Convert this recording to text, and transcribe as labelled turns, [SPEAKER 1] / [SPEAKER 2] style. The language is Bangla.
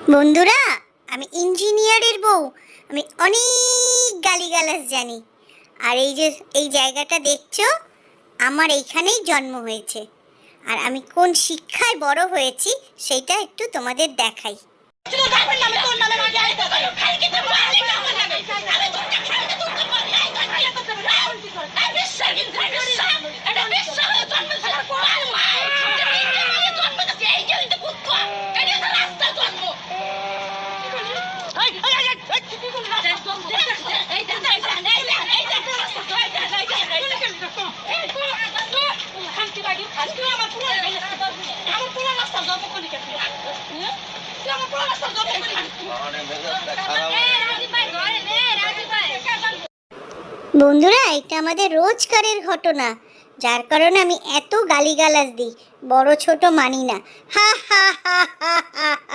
[SPEAKER 1] বন্ধুরা, আমি ইঞ্জিনিয়ারের বউ। আমি অনেক গালিগালাজ জানি। আর এই যে এই জায়গাটা দেখছো, আমার এইখানেই জন্ম হয়েছে। আর আমি কোন শিক্ষায় বড় হয়েছি সেটা একটু তোমাদের দেখাই। বন্ধুরা, এটা আমাদের রোজকারের ঘটনা, যার কারণে আমি এত গালিগালাজ দিই। বড় ছোট মানি না। হা হা হা হা হা।